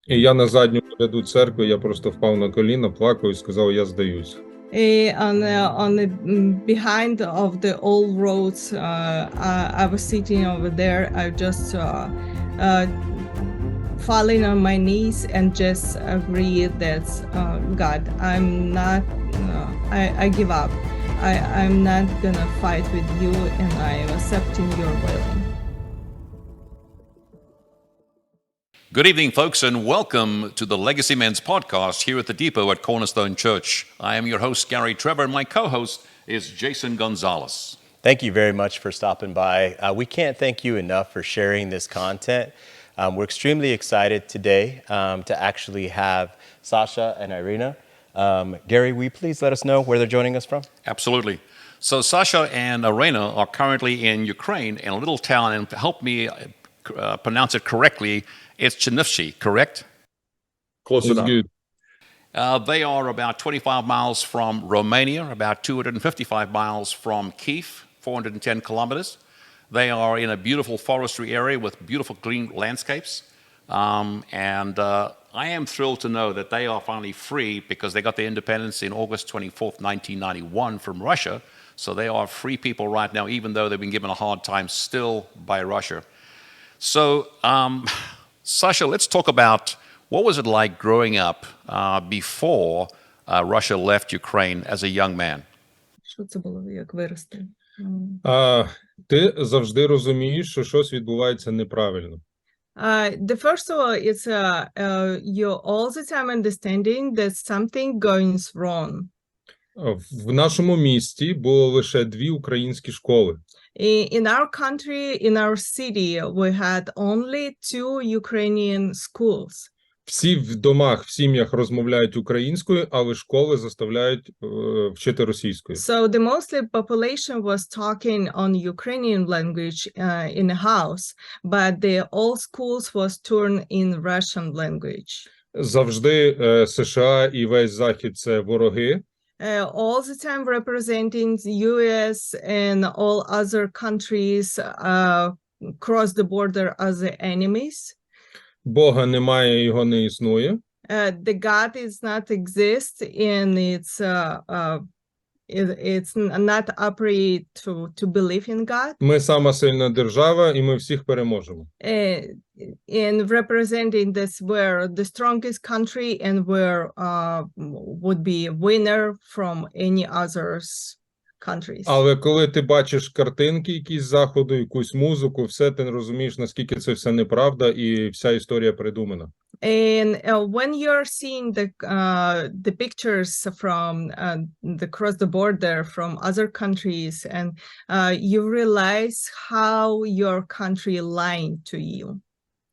І я на задньому ряду церкви, я просто впав на коліна, плакав і сказав, я здаюсь. On the behind of the old roads, I was sitting over there. I just falling on my knees and just agreed that God, I'm not. I give up. I'm not gonna fight with you, and I'm accepting your will. Good evening, folks, and welcome to the Legacy Men's podcast here at the Depot at Cornerstone Church. I am your host, Gary Trevor, and my co-host is Jason Gonzalez. Thank you very much for stopping by. We can't thank you enough for sharing this content. We're extremely excited today to actually have Sasha and Iryna. Gary, will you please let us know where they're joining us from? Absolutely. So Sasha and Iryna are currently in Ukraine in a little town, and help me pronounce it correctly, it's Chernihiv, correct? Close enough. Good. They are about 25 miles from Romania, about 255 miles from Kiev, 410 kilometers. They are in a beautiful forestry area with beautiful green landscapes. I am thrilled to know that they are finally free because they got their independence in August 24th, 1991 from Russia. So they are free people right now, even though they've been given a hard time still by Russia. So, Sasha, let's talk about what was it like growing up before Russia left Ukraine as a young man? Що це було, як вирости? Ти завжди розумієш, що щось відбувається неправильно. The first of all, it's you're all the time understanding that something going wrong. В нашому місті було лише 2 українські школи. In our country, in our city, we had only 2 Ukrainian schools. Всі в домах, в сім'ях розмовляють українською, але школи заставляють вчити російською. So the mostly population was talking on Ukrainian language in the house, but the all schools was turned in Russian language. Завжди США і весь Захід – це вороги. All the time representing the US and all other countries cross the border as the enemies. Бога немає, його не існує. The God is not exist, and it's not appropriate to believe in God. Ми сама сильна держава, і ми всіх переможемо. In representing this, we're the strongest country, and we're would be winner from any others countries. Але коли ти бачиш картинки якісь з заходу, якусь музику, все, ти не розумієш, наскільки це все неправда і вся історія придумана. And when you're seeing the pictures from the cross the border from other countries, and you realize how your country lying to you.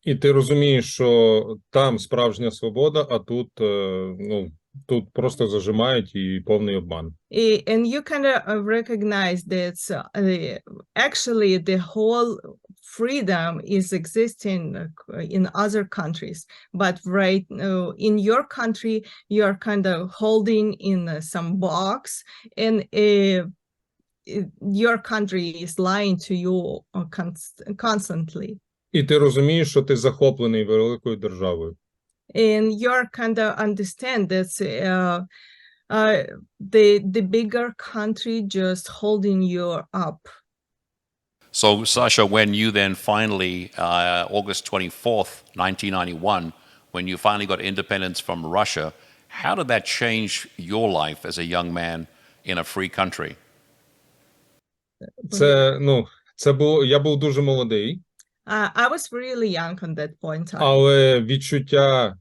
І ти розумієш, що там справжня свобода, а тут, тут просто зажимають і повний обман. And you kind of recognize that actually the whole freedom is existing in other countries, but right now in your country you're kind of holding in some box, and your country is lying to you constantly. І ти розумієш, що ти захоплений великою державою. And you're kind of understand that the bigger country just holding you up. So, Sasha, when you then finally, August 24th, 1991, when you finally got independence from Russia, how did that change your life as a young man in a free country? Я був дуже молодий. I was really young on that point in time. Але відчуття,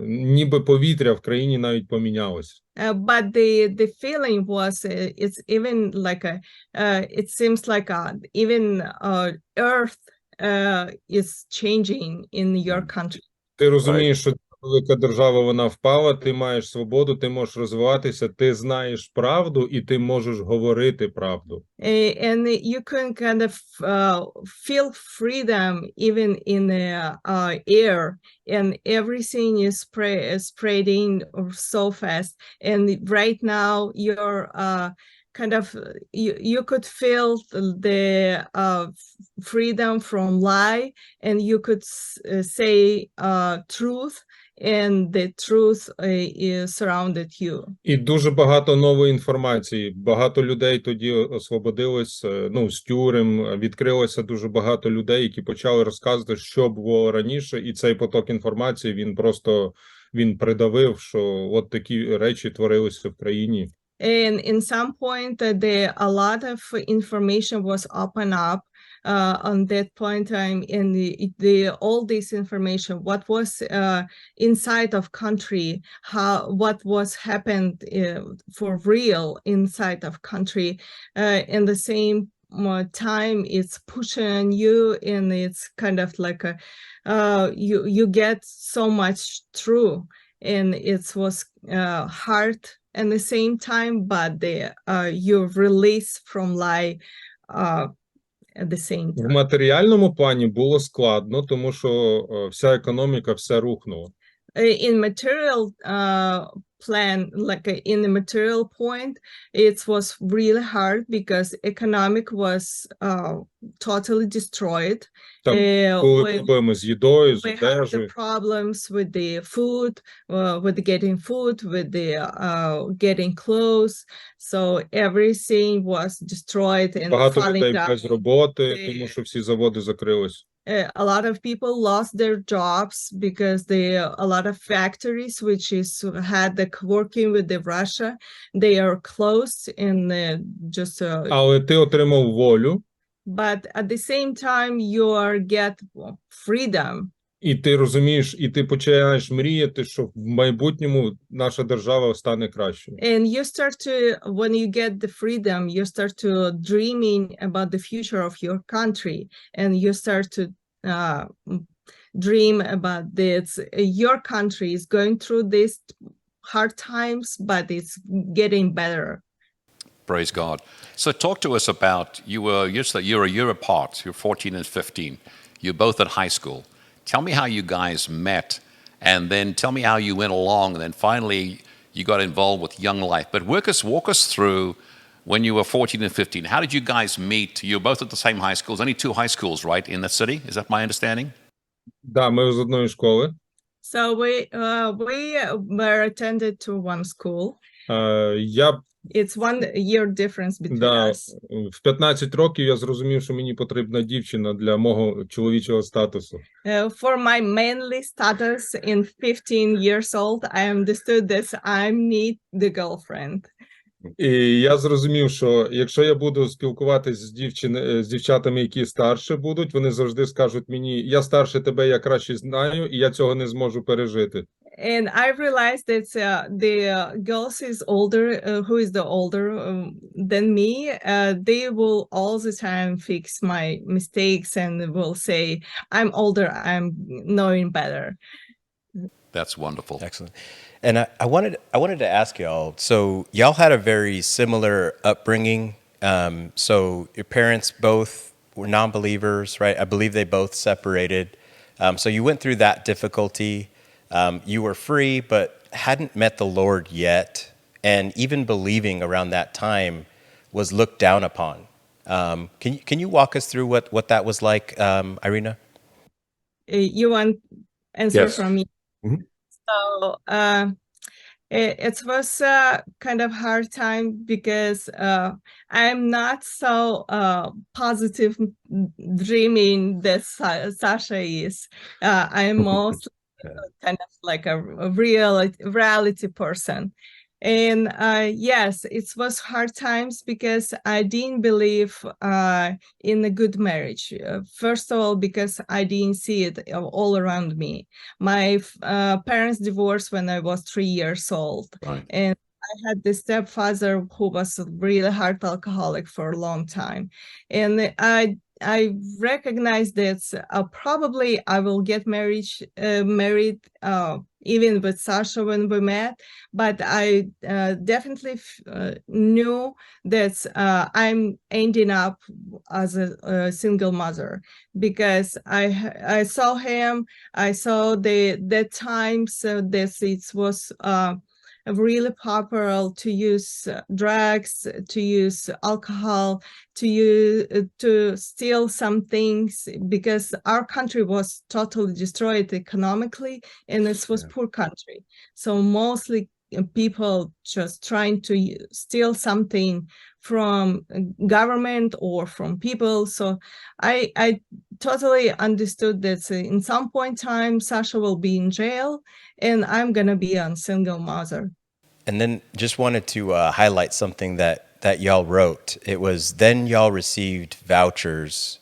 ніби повітря в країні навіть помінялось. But the feeling was it's even like it seems like even earth is changing in your country. Ти розумієш, що велика держава, вона впала, ти маєш свободу, ти можеш розвиватися, ти знаєш правду і ти можеш говорити правду. And you can kind of feel freedom even in the air, and everything is spreading so fast. And right now, kind of you could feel the freedom from lie, and you could say truth, and the truth surrounded you. І дуже багато нової інформації. Багато людей тоді освободилось, ну, з тюрем, відкрилося дуже багато людей, які почали розказувати, що було раніше, і цей поток інформації, він придавив, що от такі речі творилися в країні. And in some point, a lot of information was open up on that point in time, and all this information, what was inside of country, what was happened for real inside of country, in the same time, it's pushing you, and it's kind of like you get so much through, and it was hard at the same time, but you're released from lie at the same time. В матеріальному плані було складно, тому що вся економіка, все рухнуло. In material plan, like in the material point, it was really hard because economic was totally destroyed. Там були проблеми з їдою, з We had the одежею. problems with the food, with getting food, with the getting clothes. So everything was destroyed and Багато falling людей down. без роботи, тому що всі заводи закрились. A lot of people lost their jobs because a lot of factories which had working with Russia, they are closed and just. Але ти отримав волю. But at the same time, you get freedom. І ти розумієш, і ти починаєш мріяти, що в майбутньому наша держава стане кращою. And you start to, when you get the freedom, you start to dreaming about the future of your country, and you start to dream about this. Your country is going through these hard times, but it's getting better. Praise God. So talk to us about, you're a year apart, you're 14 and 15. You're both at high school. Tell me how you guys met, and then tell me how you went along, and then finally you got involved with Young Life. But walk us through when you were 14 and 15. How did you guys meet? You're both at the same high schools, only two high schools, right, in the city? Is that my understanding? Да, ми з одної школи. So we were attended to one school. It's 1 year difference between us. В 15 років я зрозумів, що мені потрібна дівчина для мого чоловічого статусу. For my manly status in 15 years old, I understood that I need the girlfriend. І я зрозумів, що якщо я буду спілкуватись з дівчатами, які старше будуть, вони завжди скажуть мені, я старше тебе, я краще знаю, і я цього не зможу пережити. And I realized that the girls who is the older than me, they will all the time fix my mistakes and will say, I'm older, I'm knowing better. That's wonderful. Excellent. And I wanted to ask y'all, so y'all had a very similar upbringing. So your parents both were non-believers, right? I believe they both separated. So you went through that difficulty. You were free, but hadn't met the Lord yet. And even believing around that time was looked down upon. Can you walk us through what that was like, Iryna? You want answer Yes. from me? Mhm. So it was kind of hard time because I'm not so positive dreaming that Sasha is. I'm most kind of like a reality person. And yes, it was hard times because I didn't believe in a good marriage. First of all, because I didn't see it all around me. My parents divorced when I was 3 years old. Right. And I had this stepfather who was a really hard alcoholic for a long time. And I recognized that probably I will get married even with Sasha when we met, but I definitely knew that I'm ending up as a single mother because I saw him, I saw the times that it was really popular to use drugs, to use alcohol, to steal some things, because our country was totally destroyed economically, and it was poor country. So mostly people just trying to steal something from government or from people. So I totally understood that in some point in time, Sasha will be in jail and I'm gonna be a single mother. And then just wanted to highlight something that y'all wrote. It was, then y'all received vouchers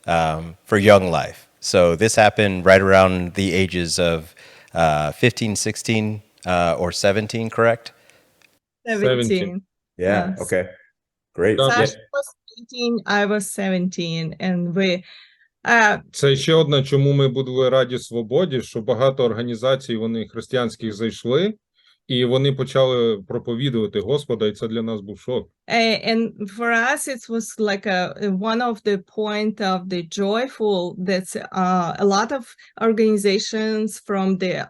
for Young Life. So this happened right around the ages of 15, 16, or 17, correct? 17. Yeah. Yes. Okay. Great. Так. Sasha was 18, I was 17, and we Це ще одне, чому ми були раді свободі, що багато організацій, вони християнських зайшли, і вони почали проповідувати Господа, і це для нас був шок. and for us it was like one of the point of the joyful that a lot of organizations from the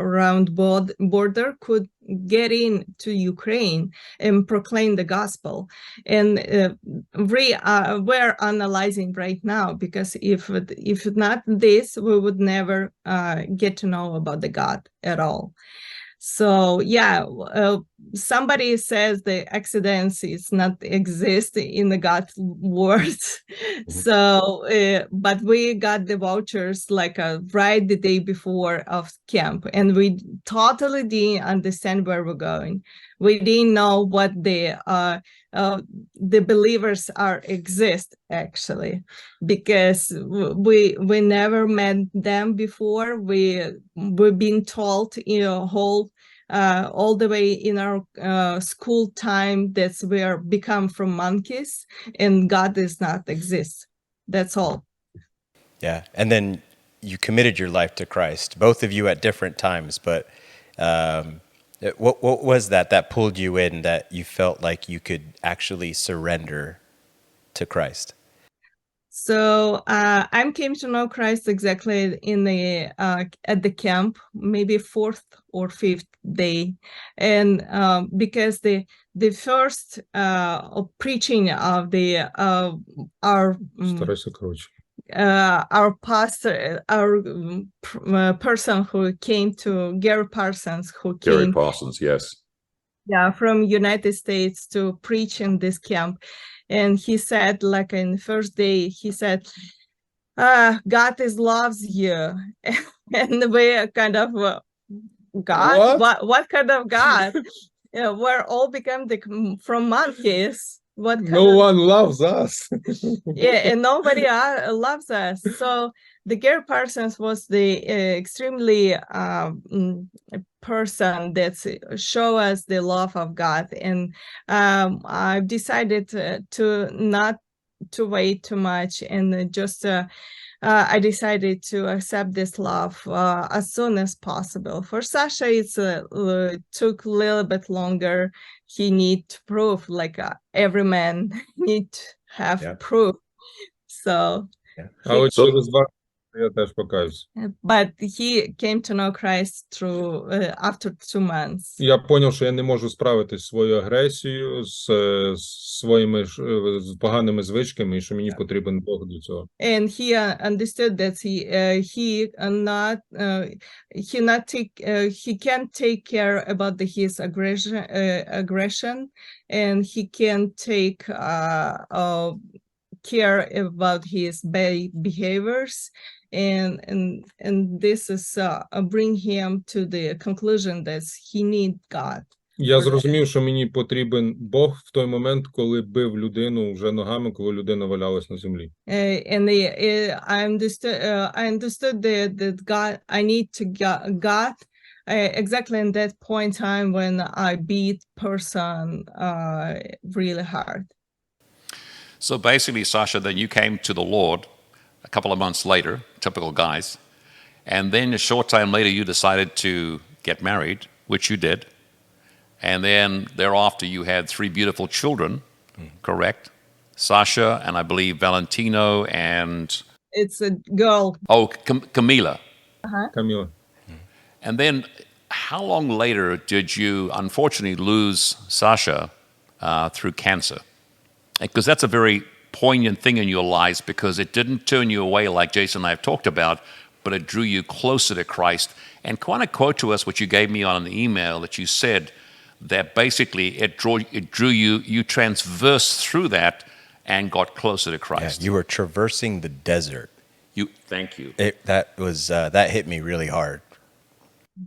around border could get in to Ukraine and proclaim the gospel. And we're analyzing right now, because if not this, we would never get to know about the God at all. So yeah, somebody says the accidents is not exist in the God's words. So, but we got the vouchers like right the day before of camp, and we totally didn't understand where we're going. We didn't know what the believers exist actually, because we never met them before. We've been told, all the way in our school time that we are become from monkeys and God does not exist. That's all. Yeah. And then you committed your life to Christ, both of you at different times. But what was that pulled you in, that you felt like you could actually surrender to Christ? So I came to know Christ exactly in the at the camp, maybe 4th or 5th day, and because the first preaching of the our Старайся коротше. our pastor, our person who came to Gary Parsons, who Gary came Parsons. Yes. from United States to preach in this camp. And he said, like in the first day, he said, God loves you. And we kind of, God? What kind of God? We're all become from monkeys. What kind No of one loves us. yeah, and nobody loves us. So the Gary Parsons was the extremely person that show us the love of God, and I've decided to not to wait too much, and just I decided to accept this love as soon as possible. For Sasha, it took a little bit longer. He need to prove, like every man need to have proof. So, Але через 2 я теж покаюсь. but he came to know Christ through after 2 months. Я поняв, що я не можу справитись з своєю агресією, з своїми з поганими звичками, і що мені потрібен Бог для цього. And he understood that he can't take care about his aggression, and he can take care about his bad behaviors, and this is bring him to the conclusion that he need God. Я зрозумів, що мені потрібен Бог в той момент, коли бив людину вже ногами, коли людина валялась на землі. And I understood that God, I need to God exactly in that point in time when I beat person really hard. So basically, Sasha, then you came to the Lord a couple of months later, typical guys, and then a short time later you decided to get married, which you did, and then thereafter you had 3 beautiful children, correct? Sasha, and I believe Valentino, and... It's a girl. Oh, Camila. Каміла. And then how long later did you unfortunately lose Sasha through cancer? Because that's a very poignant thing in your lives, because it didn't turn you away like Jason and I have talked about, but it drew you closer to Christ. And kind of quote to us what you gave me on the email that you said that basically it drew you, you transversed through that and got closer to Christ. Yeah, you were traversing the desert. Thank you. That hit me really hard.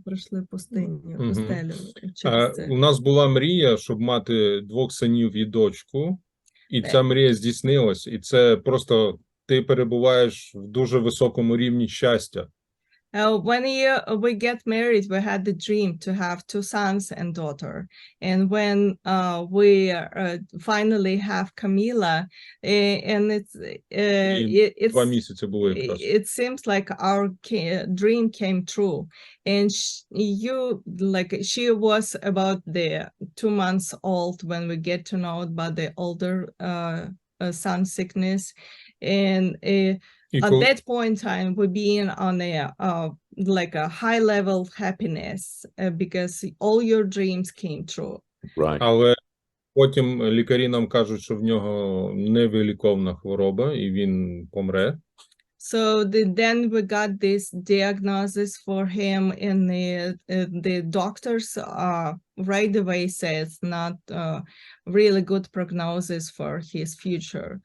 Пройшли пустиню, Мгм. пустелю через це. У нас була мрія, щоб мати 2 синів і дочку, і ця Так. мрія здійснилась. І це просто ти перебуваєш в дуже високому рівні щастя. When we get married, we had the dream to have 2 sons and daughter. And when we finally have Camila, and І 2 місяці було якраз. it seems like our dream came true. And she was about the 2 months old when we get to know about the older son sickness. And І at коли- that point in time, we being on like a high level of happiness because all your dreams came true. Right. Але потім лікарі нам кажуть, що в нього невиліковна хвороба, і він помре. So then we got this diagnosis for him, and the doctors right away says not really good prognosis for his future.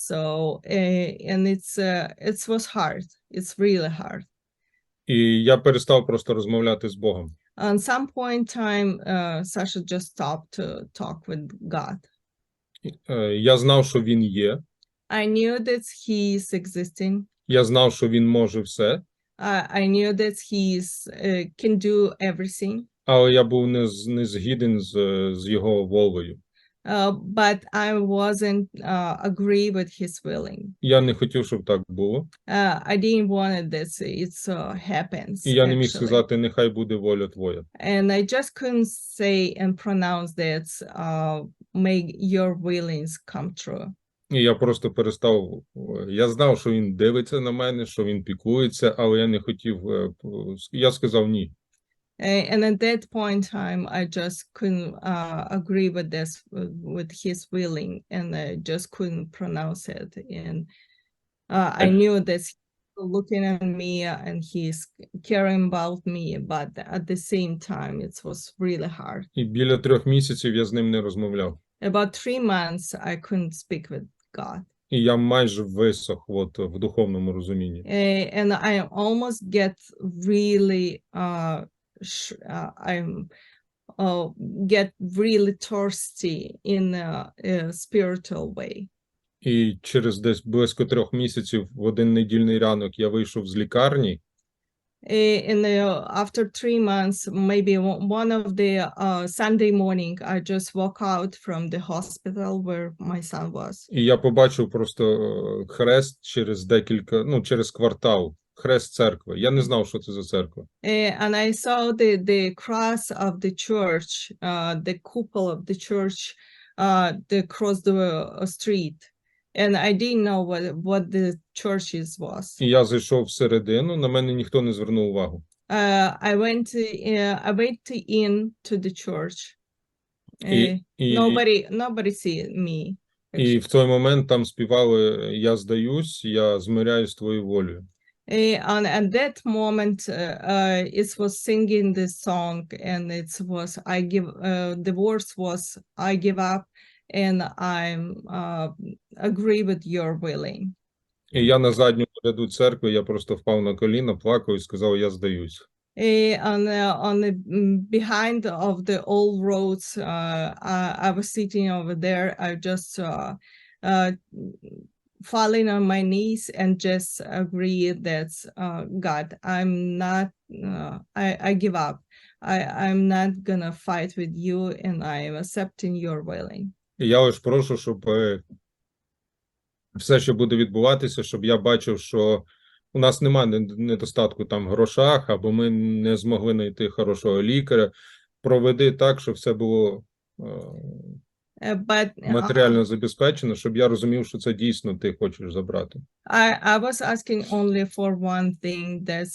So and it was hard. It's really hard. І я перестав просто розмовляти з Богом. On some point in time, Sasha just stopped to talk with God. Я знав, що він є. I knew that he is existing. Я знав, що він може все. I knew that he can do everything. Але я був не згіден з його волею. But I wasn't agree with his willing. Я не хотів, щоб так було. I didn't want that it happens. І я не міг actually. сказати, нехай буде воля твоя. And I just couldn't say and pronounce that make your willings come true. І я просто перестав. Я знав, що він дивиться на мене, що він піклується, але я не хотів. Я сказав ні. And at that point in time, I just couldn't agree with this, with his willing, and I just couldn't pronounce it. And I knew that he's looking at me and he's caring about me, but at the same time, it was really hard. І біля 3 місяців я з ним не розмовляв. About 3 months, I couldn't speak with God. І я майже висох в духовному розумінні. And I almost get really get really thirsty in a spiritual way. І через десь близько 3 місяців в один недільний ранок я вийшов з лікарні. And after 3 months, maybe one of the Sunday morning, I just walk out from the hospital where my son was. І я побачив просто хрест через квартал. Хрест церкви. Я не знав, що це за церква. And I saw the cross of the church, the cupola of the church, across the street. And I didn't know what the churches was. І я зайшов всередину, на мене ніхто не звернув увагу. I went in to the church. Nobody see me. І в той момент там співали «Я здаюсь, я змиряюсь з твоєю волею». And at that moment, it was singing this song, and it was the words was I give up, and I'm agree with your willing. І я на задньому ряду церкви, я просто впав на коліна, плакав і сказав, я здаюсь. On the behind of the old roads, I was sitting over there. I just falling on my knees and just agree that God, I'm not. I give up. I'm not gonna fight with you, and I am accepting your willing. І я лише прошу, щоб все, що буде відбуватися, щоб я бачив, що у нас немає недостатку там в грошах, або ми не змогли знайти хорошого лікаря. Проведи так, щоб все було But матеріально забезпечено, щоб я розумів, що це дійсно ти хочеш забрати. I was asking only for one thing, that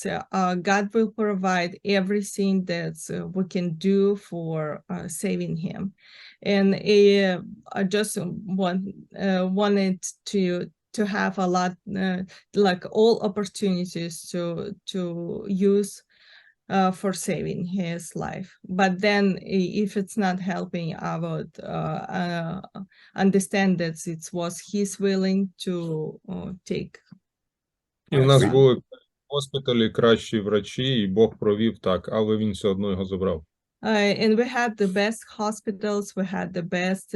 God will provide everything that we can do for saving him. And I just wanted to have a lot, like all opportunities to use for saving his life. But then if it's not helping, I would understand that it was his willing to take І в our нас son. були в госпіталі кращі врачі, і Бог провів так, але він все одно його забрав. And we had the best hospitals, we had the best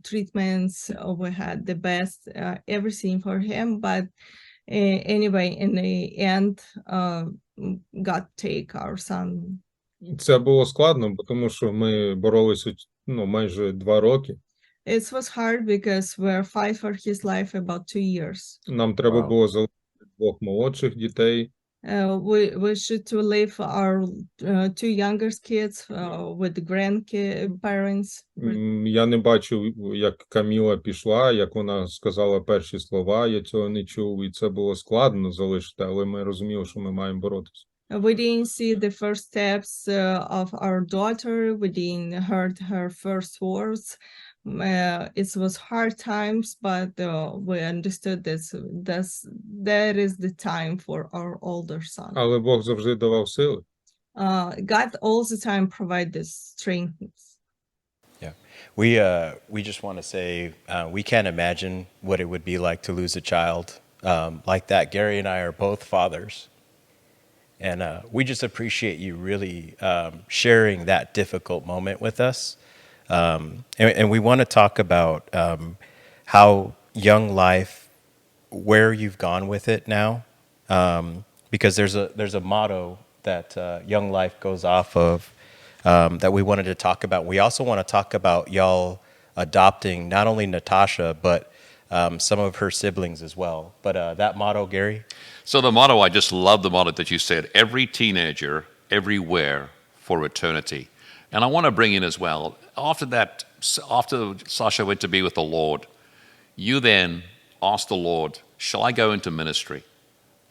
treatments, we had the best everything for him. But anyway, in the end, God take our son. Це було складно, бо тому що ми боролися майже 2 роки. It was hard because we're fight for his life about 2 years. Нам треба Wow. було залишити 2 молодших дітей. We should to leave our 2 younger kids with grandparents. Я не бачив, як Каміла пішла, як вона сказала перші слова, я цього не чув, і це було складно залишити, але ми розуміли, що ми маємо боротися. We didn't see the first steps of our daughter. We didn't heard her first words. It was hard times, but we understood that is the time for our older son. Але Бог завжди давав сили. God all the time provide this strength. Yeah, we just want to say we can't imagine what it would be like to lose a child like that. Gary and I are both fathers, and we just appreciate you really sharing that difficult moment with us. And we want to talk about how Young Life, where you've gone with it now, because there's a motto that Young Life goes off of that we wanted to talk about. We also want to talk about y'all adopting not only Natasha but some of her siblings as well. But that motto, Gary? So the motto, I just love the motto that you said, every teenager, everywhere for eternity. And I want to bring in as well, after Sasha went to be with the Lord, you then asked the Lord, shall I go into ministry?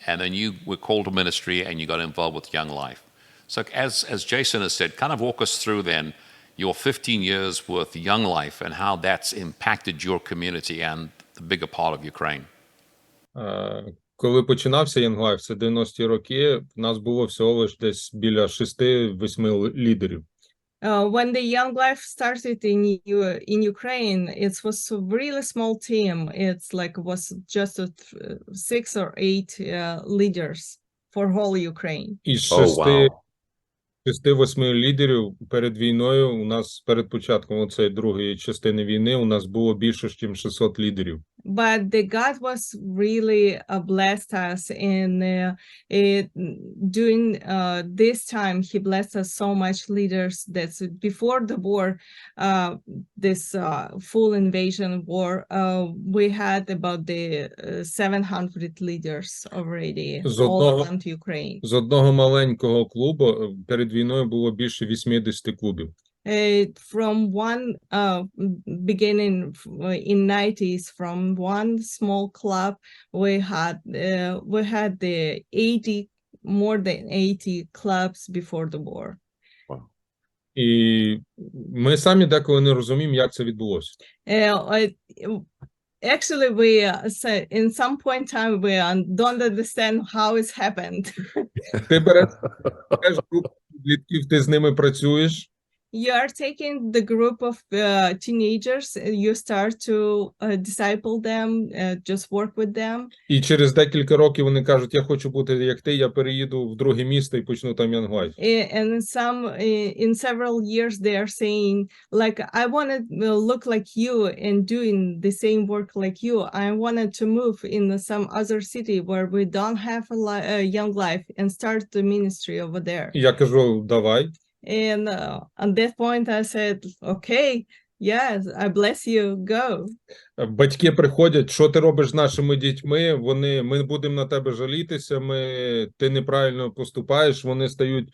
And then you were called to ministry and you got involved with Young Life. So as Jason has said, kind of walk us through then your 15 years with Young Life and how that's impacted your community and the bigger part of Ukraine. Коли починався Young Life, це 90-ті роки, в нас було всього лиш десь біля 6-8 лідерів. When the Young Life started in Ukraine, it was a really small team. It's like was just 6 or 8 leaders for whole Ukraine. Із Oh, wow. 6-8 лідерів перед війною, у нас перед початком оцеї другої частини війни, у нас було більше, ніж 600 лідерів. But God was really blessed us, and during this time, He blessed us so much leaders that before the war, this full invasion war, we had about the 700 leaders already all around Ukraine. З одного маленького клубу перед війною було більше 80 клубів. From one beginning in 90s, from one small club, we had the more than 80 clubs before the war. І ми самі деколи не розуміємо, як це відбулося. Actually, we in some point in time we don't understand how it's happened. Ти береш групу підлітків, ти з ними працюєш. You are taking the group of teenagers, you start to disciple them, just work with them. І через декілька років вони кажуть, я хочу бути як ти, я переїду в друге місто і почну там Young Life. And in several years they are saying, like, I want to look like you and doing the same work like you. I wanted to move in some other city where we don't have a Young Life and start the ministry over there. І я кажу, давай. And at that point I said, okay, yes, I bless you, go. Батьки приходять, що ти робиш з нашими дітьми, ми будемо на тебе жалітися, ти неправильно поступаєш, вони стають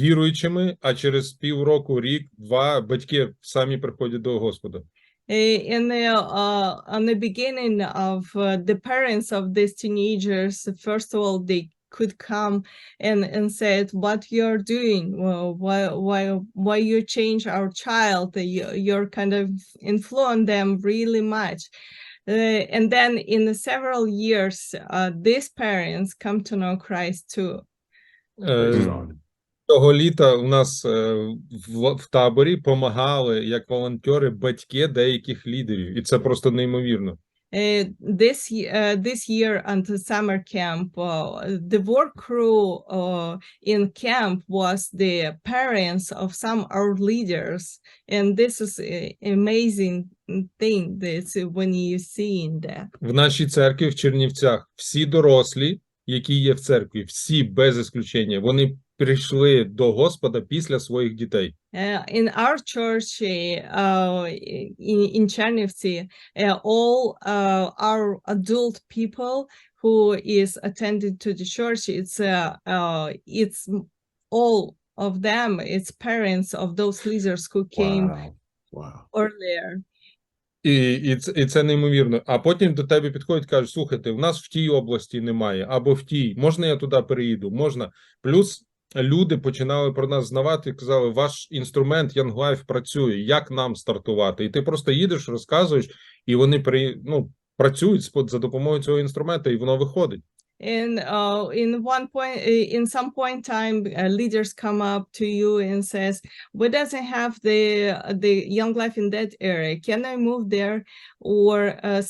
віруючими, а через півроку, рік, 2, батьки самі приходять до Господа. On the beginning of the parents of these teenagers, first of all, they could come and said, "What you're doing? Well, why you change our child? You're kind of influence them really much." And then in several years, these parents come to know Christ too. Того літа у нас в таборі помагали як волонтери батьки деяких лідерів, і це просто неймовірно. This year until summer camp, the work crew in camp was the parents of some our leaders, and this is an amazing thing that when you see in that. В нашій церкві в Чернівцях всі дорослі, які є в церкві, всі без ісключення, вони прийшли до Господа після своїх дітей. In our church in Chernivtsi, all our adult people who is attended to the church, it's all of them, it's parents of those leaders who came earlier. І це неймовірно. А потім до тебе підходять, кажуть, слухайте, у нас в тій області немає, або в тій, можна я туди переїду? Можна. Плюс люди починали про нас знавати і казали, ваш інструмент Young Life працює, як нам стартувати? І ти просто їдеш, розказуєш, і вони працюють за допомогою цього інструменту, і воно виходить. And in some point time, leaders come up to you and says, "We doesn't have the Young Life in that area. Can I move there?" Or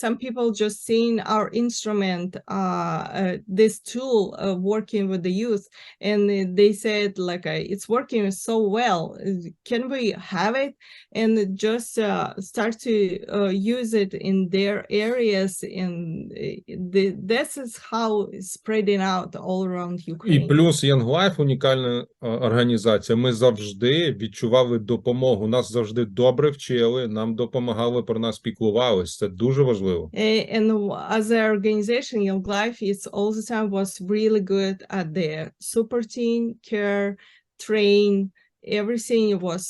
some people just seen our instrument, this tool working with the youth, and they said like, "It's working so well. Can we have it?" And just start to use it in their areas. And this is how spreading out all around Ukraine. І плюс Young Life – унікальна організація. Ми завжди відчували допомогу. Нас завжди добре вчили, нам допомагали, про нас піклувались. Це дуже важливо. And as an organization, Young Life, it's all the time was really good at the supporting, care, train, everything was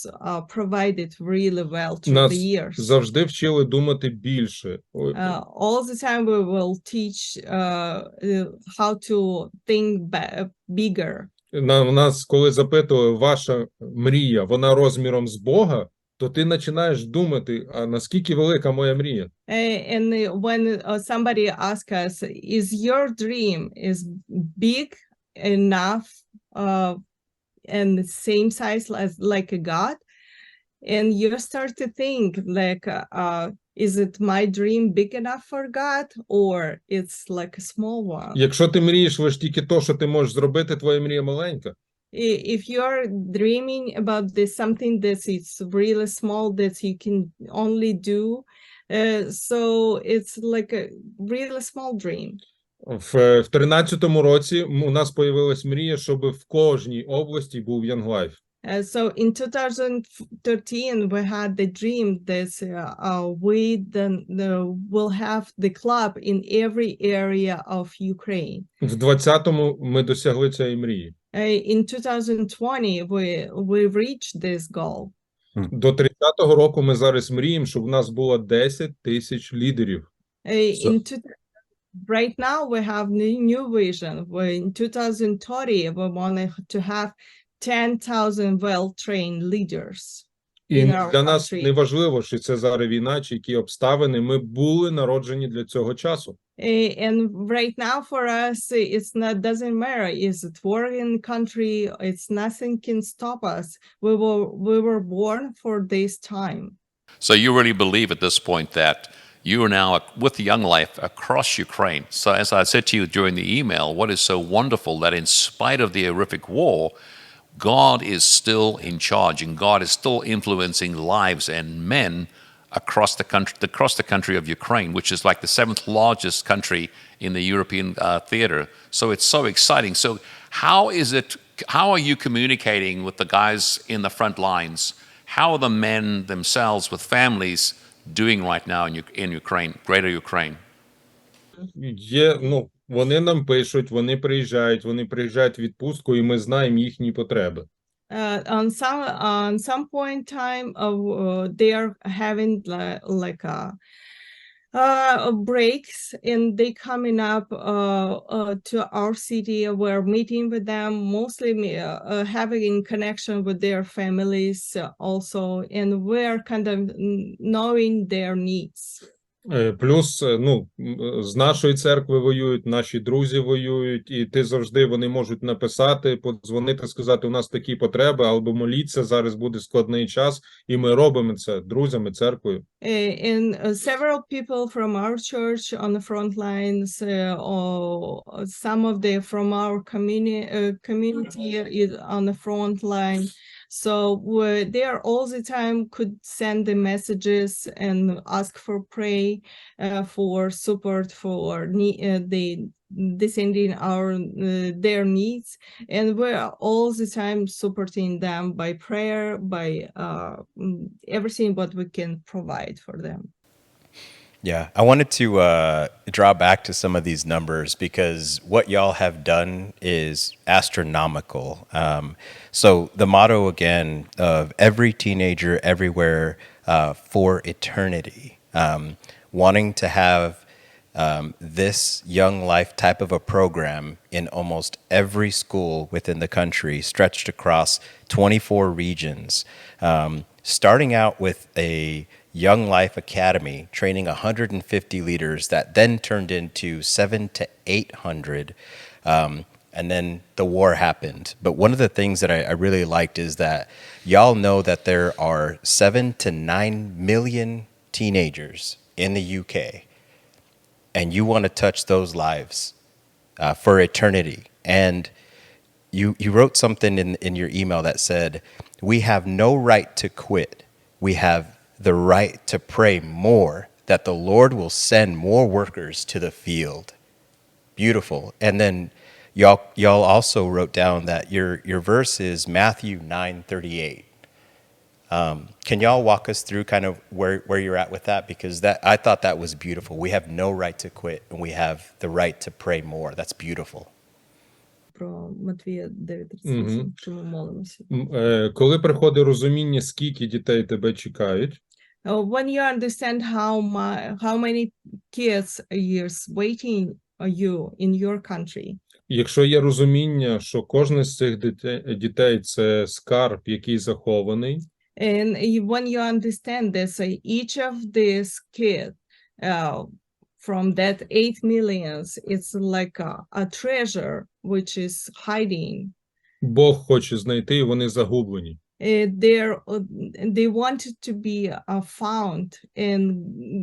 provided really well through Нас the years. завжди вчили думати більше. All the time we will teach how to think bigger. Нас, коли запитували, ваша мрія, вона розміром з Бога, то ти починаєш думати, а наскільки велика моя мрія? And when somebody asks us, is your dream is big enough and the same size as like a God? And you start to think like, is it my dream big enough for God, or it's like a small one? Якщо ти мрієш лише тільки то, що ти можеш зробити, твоя мрія маленька. If you're dreaming about this something that is really small that you can only do, so it's like a really small dream. В 13-му році у нас появилась мрія, щоб в кожній області був Young Life. So in 2013, we had the dream that we will have the club in every area of Ukraine. В 20-му ми досягли цієї мрії. In 2020, we reached this goal. До 30-го року ми зараз мріємо, щоб у нас було 10 тисяч лідерів. Right now, we have new vision. In 2030, we want to have 10,000 well-trained leaders. І для нас не важливо, чи це зараз війна, чи які обставини. Ми були народжені для цього часу. And right now for us, doesn't matter. Is it war in country? It's nothing can stop us. We were born for this time. So you really believe at this point that you are now with Young Life across Ukraine. So as I said to you during the email, what is so wonderful that in spite of the horrific war, God is still in charge, and God is still influencing lives and men across the country of Ukraine, which is like the 7th largest country in the European theater. So it's so exciting. So how are you communicating with the guys in the front lines? How are the men themselves with families doing right now in Ukraine, greater Ukraine? Вони нам пишуть, вони приїжджають в відпустку, і ми знаємо їхні потреби. On some point in time, they are having like breaks, and they coming up to our city. We're meeting with them, mostly having connection with their families also, and we're kind of knowing their needs. Плюс, ну, з нашої церкви воюють, наші друзі воюють, і ти завжди, вони можуть написати, подзвонити, сказати, у нас такі потреби, або моліться, зараз буде складний час, і ми робимо це друзями, церквою. And several people from our church on the front lines, or some of the from our community is on the front line. So they are all the time could send the messages and ask for pray, for support, for the descending our their needs, and we're all the time supporting them by prayer, by everything what we can provide for them. Yeah, I wanted to draw back to some of these numbers because what y'all have done is astronomical. So the motto again of every teenager everywhere for eternity, wanting to have this young life type of a program in almost every school within the country, stretched across 24 regions, starting out with a Young Life Academy, training 150 leaders that then turned into 700 to 800. And then the war happened. But one of the things that I really liked is that y'all know that there are 7 to 9 million teenagers in the UK, and you want to touch those lives for eternity. And you wrote something in your email that said, we have no right to quit. We have the right to pray more, that the Lord will send more workers to the field. Beautiful. And then y'all also wrote down that your verse is Matthew 9:38. Can y'all walk us through kind of where you're at with that? Because that, I thought that was beautiful. We have no right to quit, and we have the right to pray more. That's beautiful. Про Матвія 9:38, що ми молимося. Коли приходить розуміння, скільки дітей тебе чекають, When you understand how many kids is waiting you in your country, якщо є розуміння, що кожен з цих дітей – це скарб, який захований, and when you understand this, each of these kids from that 8 millions, it's like a treasure which is hiding. Бог хоче знайти, і вони загублені. They wanted to be found, and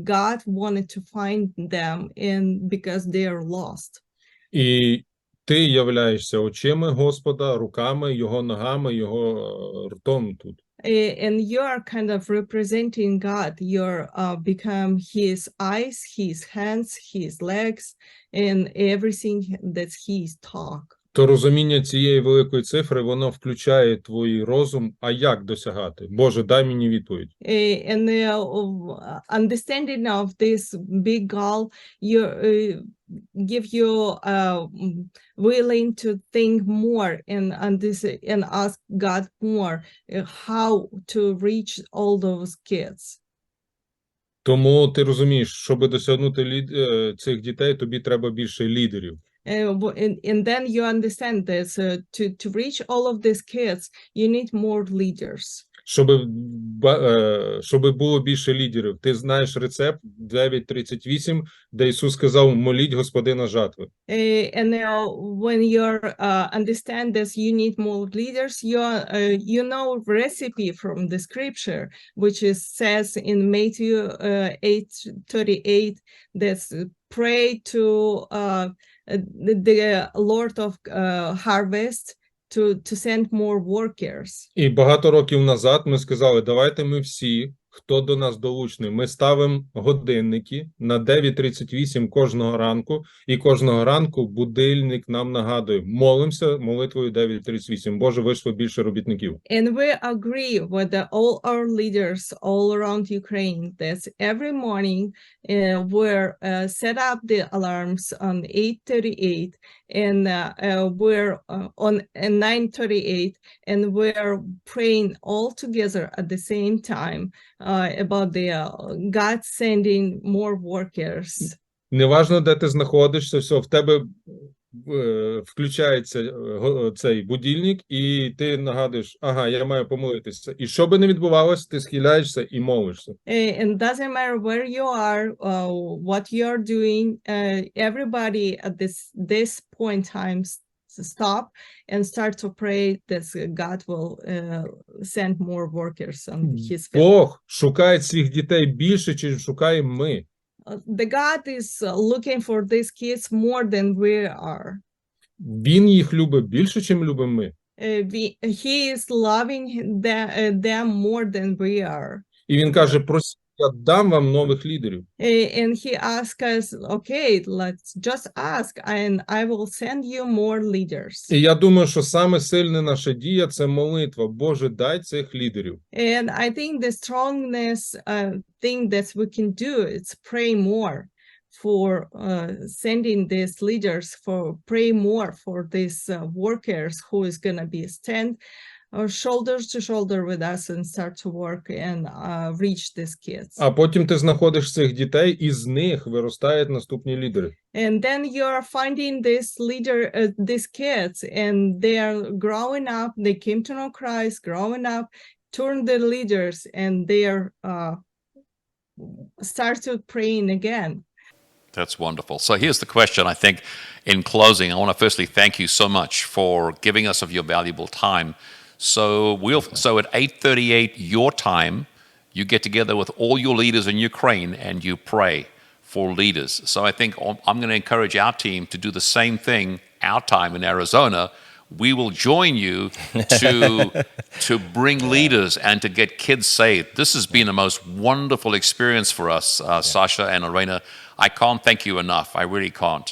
God wanted to find them, and because they are lost. І ти являєшся очима Господа, руками, Його ногами, Його ртом тут. And you are kind of representing God. You're become His eyes, His hands, His legs, and everything that His talk. То розуміння цієї великої цифри, воно включає твій розум, а як досягати? Боже, дай мені відповідь. And understanding of this big goal, give you willing to think more and ask God more how to reach all those kids. Тому ти розумієш, щоб досягнути цих дітей, тобі треба більше лідерів. And then you understand this, to reach all of these kids, you need more leaders. Щоб було більше лідерів. Ти знаєш рецепт 9:38, де Ісус сказав, моліть Господина жатви. And when you understand this, you need more leaders. You know recipe from the scripture, which says in Matthew 8:38, that's pray to the Lord of harvest to send more workers. І багато років назад ми сказали, давайте ми всі, хто до нас долучний. Ми ставимо годинники на 9:38 кожного ранку, і кожного ранку будильник нам нагадує. Молимося молитвою 9:38. Боже, вийшло більше робітників. And we agree with all our leaders all around Ukraine that every morning we're set up the alarms on 8:38 and we're on 9:38 and we're praying all together at the same time about the God sending more workers. Неважно, де ти знаходишся, все, в тебе включається цей будильник, і ти нагадуєш, ага, я маю помолитися. І що би не відбувалося, ти схиляєшся і молишся. And doesn't matter where you are, what you are doing, everybody at this point time stop and start to pray that God will send more workers on his field. Бог шукає цих дітей більше, ніж шукаємо ми. The God is looking for these kids more than we are. Він їх любить більше, ніж любимо ми. He is loving them more than we are. І він каже, просіть, я дам вам нових лідерів. And he asks us, okay, let's just ask and I will send you more leaders. І я думаю, що саме сильна наша дія – це молитва. Боже, дай цих лідерів. And I think the strongest thing that we can do is pray more for sending these leaders, for pray more for these workers who is going to be stand shoulder to shoulder with us and start to work and reach these kids. А потім ти знаходиш цих дітей, і з них виростають наступні лідери. And then you are finding these kids, and they are growing up. They came to know Christ, growing up, turn the leaders, and they are start to praying again. That's wonderful. So here's the question, I think, in closing. I want to firstly thank you so much for giving us of your valuable time. So at 8:38 your time, you get together with all your leaders in Ukraine and you pray for leaders. So I think I'm going to encourage our team to do the same thing, our time in Arizona. We will join you to bring leaders and to get kids saved. This has been a most wonderful experience for us, Sasha and Iryna. I can't thank you enough. I really can't.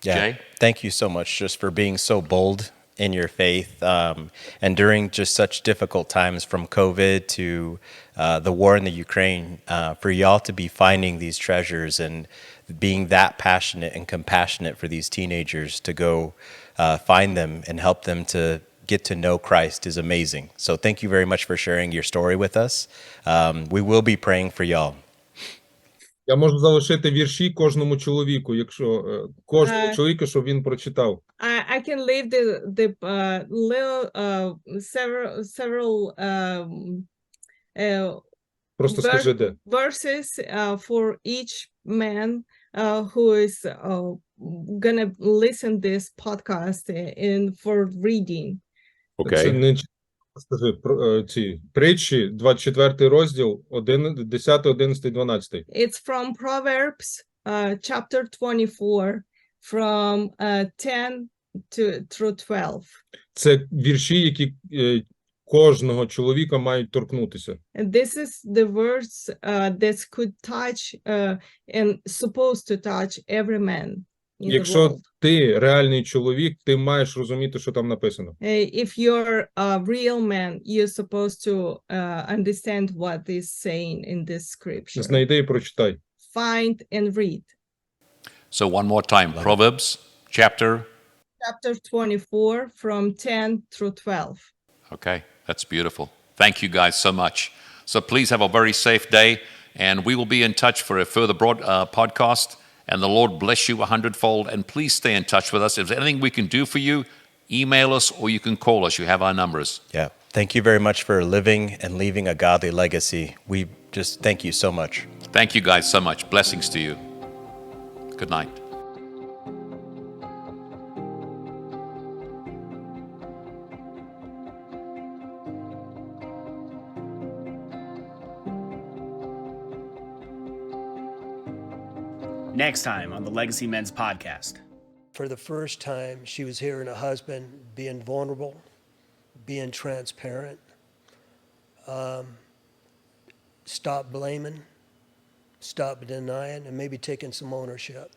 Yeah. Jay? Thank you so much just for being so bold in your faith, and during just such difficult times from COVID to the war in the Ukraine, for y'all to be finding these treasures and being that passionate and compassionate for these teenagers to go find them and help them to get to know Christ is amazing. So thank you very much for sharing your story with us. We will be praying for y'all. Я можу залишити вірші кожному чоловіку, якщо кожному чоловіку, щоб він прочитав. I can leave the little several Просто скажи де. verses for each man who is gonna listen this podcast and for reading. Це не скажи ці притчі, 24 розділ, 10, 11, 12. It's from Proverbs chapter 24 from 10 through 12. Це вірші, які кожного чоловіка мають торкнутися. And this is the words that could touch and supposed to touch every man in the Якщо world. ти реальний чоловік, ти маєш розуміти, що там написано. If you're a real man, you're supposed to understand what is saying in this scripture. Знайди і прочитай. Find and read. So one more time, Proverbs chapter 24 from 10 through 12. Okay, that's beautiful. Thank you guys so much. So please have a very safe day, and we will be in touch for a further podcast. And the Lord bless you 100-fold. And please stay in touch with us. If there's anything we can do for you, email us or you can call us. You have our numbers. Yeah. Thank you very much for living and leaving a godly legacy. We just thank you so much. Thank you guys so much. Blessings to you. Good night. Next time on the Legacy Men's Podcast. For the first time, she was hearing a husband being vulnerable, being transparent. stop blaming, stop denying, and maybe taking some ownership.